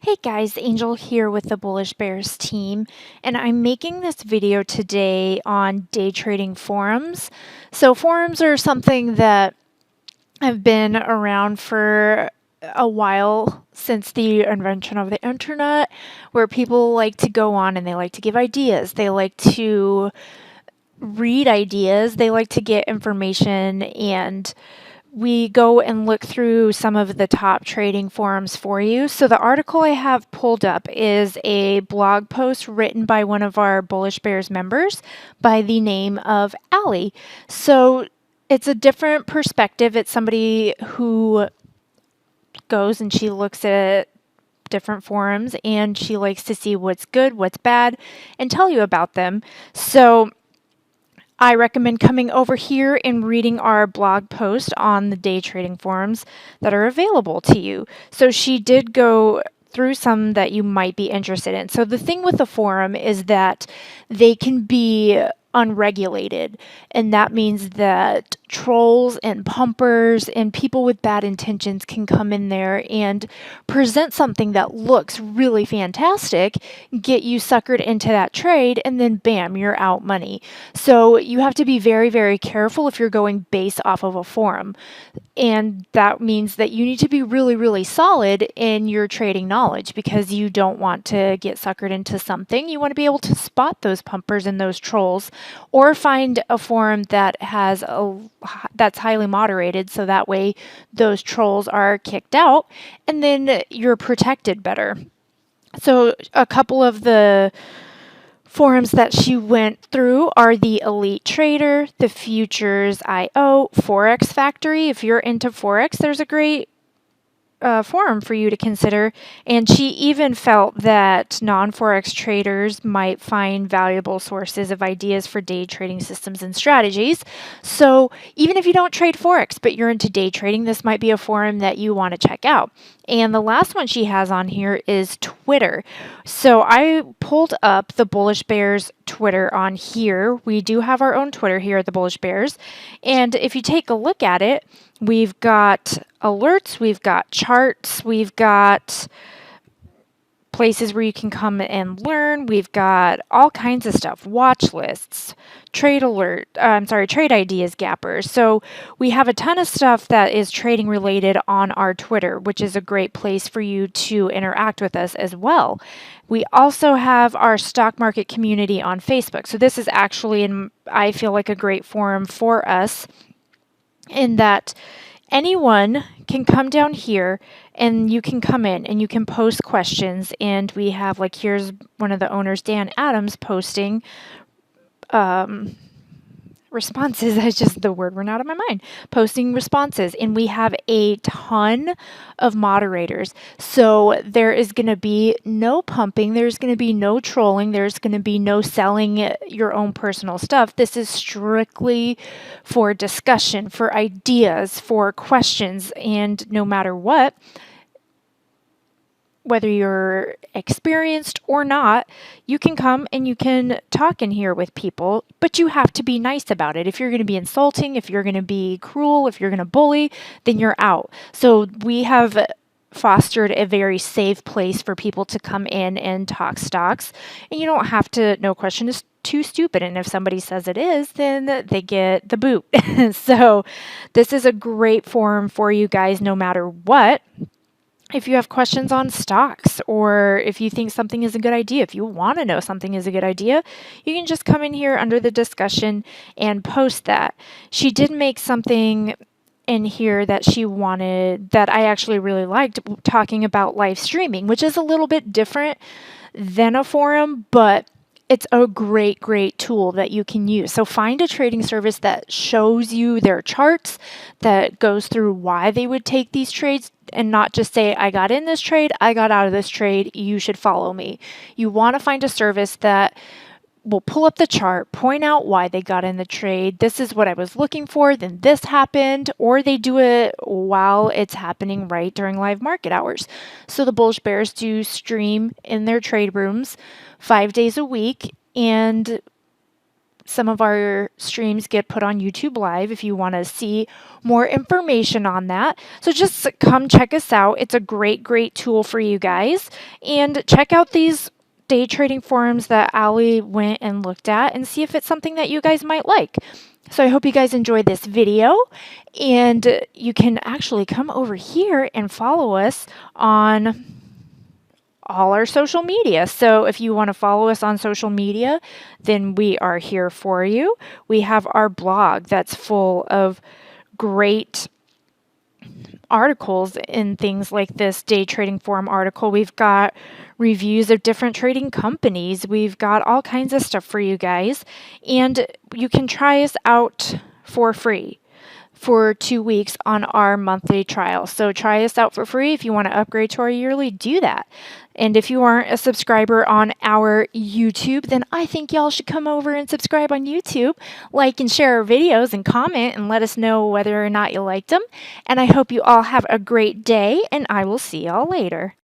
Hey guys, Angel here with the Bullish Bears team, and I'm making this video today on day trading forums. So, forums are something that have been around for a while since the invention of the internet, where people like to go on and they like to give ideas. They like to read ideas, they like to get information, and we go and look through some of the top trading forums for you. So the article I have pulled up is a blog post written by one of our Bullish Bears members by the name of Allie. So it's a different perspective. It's somebody who goes and she looks at different forums and she likes to see what's good, what's bad, and tell you about them. So I recommend coming over here and reading our blog post on the day trading forums that are available to you. So she did go through some that you might be interested in. So the thing with the forum is that they can be unregulated, and that means that trolls and pumpers and people with bad intentions can come in there and present something that looks really fantastic, get you suckered into that trade, and then bam, you're out money. So you have to be very, very careful if you're going based off of a forum. And that means that you need to be really, really solid in your trading knowledge because you don't want to get suckered into something. You want to be able to spot those pumpers and those trolls, or find a forum that has that's highly moderated, so that way those trolls are kicked out and then you're protected better. So a couple of the forums that she went through are the Elite Trader, the Futures IO, Forex Factory. If you're into Forex, there's a great forum for you to consider. And she even felt that non-Forex traders might find valuable sources of ideas for day trading systems and strategies. So even if you don't trade Forex, but you're into day trading, this might be a forum that you want to check out. And the last one she has on here is Twitter. So I pulled up the Bullish Bears Twitter on here. We do have our own Twitter here at the Bullish Bears. And if you take a look at it, we've got alerts, we've got charts, we've got places where you can come and learn. We've got all kinds of stuff, watch lists, trade ideas gappers. So we have a ton of stuff that is trading related on our Twitter, which is a great place for you to interact with us as well. We also have our stock market community on Facebook. So this is actually, I feel like, a great forum for us in that anyone can come down here and you can come in and you can post questions. And we have, like, here's one of the owners, Dan Adams, posting responses. That's just the word ran out of my mind. Posting responses. And we have a ton of moderators. So there is going to be no pumping. There's going to be no trolling. There's going to be no selling your own personal stuff. This is strictly for discussion, for ideas, for questions. And no matter what, whether you're experienced or not, you can come and you can talk in here with people, but you have to be nice about it. If you're going to be insulting, if you're going to be cruel, if you're going to bully, then you're out. So we have fostered a very safe place for people to come in and talk stocks, and you don't have to, no question is too stupid, and if somebody says it is, then they get the boot. So this is a great forum for you guys no matter what. If you have questions on stocks, or if you think something is a good idea, if you want to know something is a good idea, you can just come in here under the discussion and post that. She did make something in here that she wanted that I actually really liked, talking about live streaming, which is a little bit different than a forum, but it's a great, great tool that you can use. So find a trading service that shows you their charts, that goes through why they would take these trades, and not just say, I got in this trade, I got out of this trade, you should follow me. You want to find a service that will pull up the chart, point out why they got in the trade. This is what I was looking for, then this happened, or they do it while it's happening right during live market hours. So the Bullish Bears do stream in their trade rooms 5 days a week, and some of our streams get put on YouTube Live if you want to see more information on that. So just come check us out. It's a great tool for you guys. And check out these day trading forums that Allie went and looked at and see if it's something that you guys might like. So I hope you guys enjoyed this video, and you can actually come over here and follow us on all our social media. So if you want to follow us on social media, then we are here for you. We have our blog that's full of great articles and things like this day trading forum article. We've got reviews of different trading companies. We've got all kinds of stuff for you guys, and you can try us out for free for 2 weeks on our monthly trial. So try us out for free. If you want to upgrade to our yearly, do that. And if you aren't a subscriber on our YouTube, then I think y'all should come over and subscribe on YouTube, like and share our videos and comment and let us know whether or not you liked them. And I hope you all have a great day, and I will see y'all later.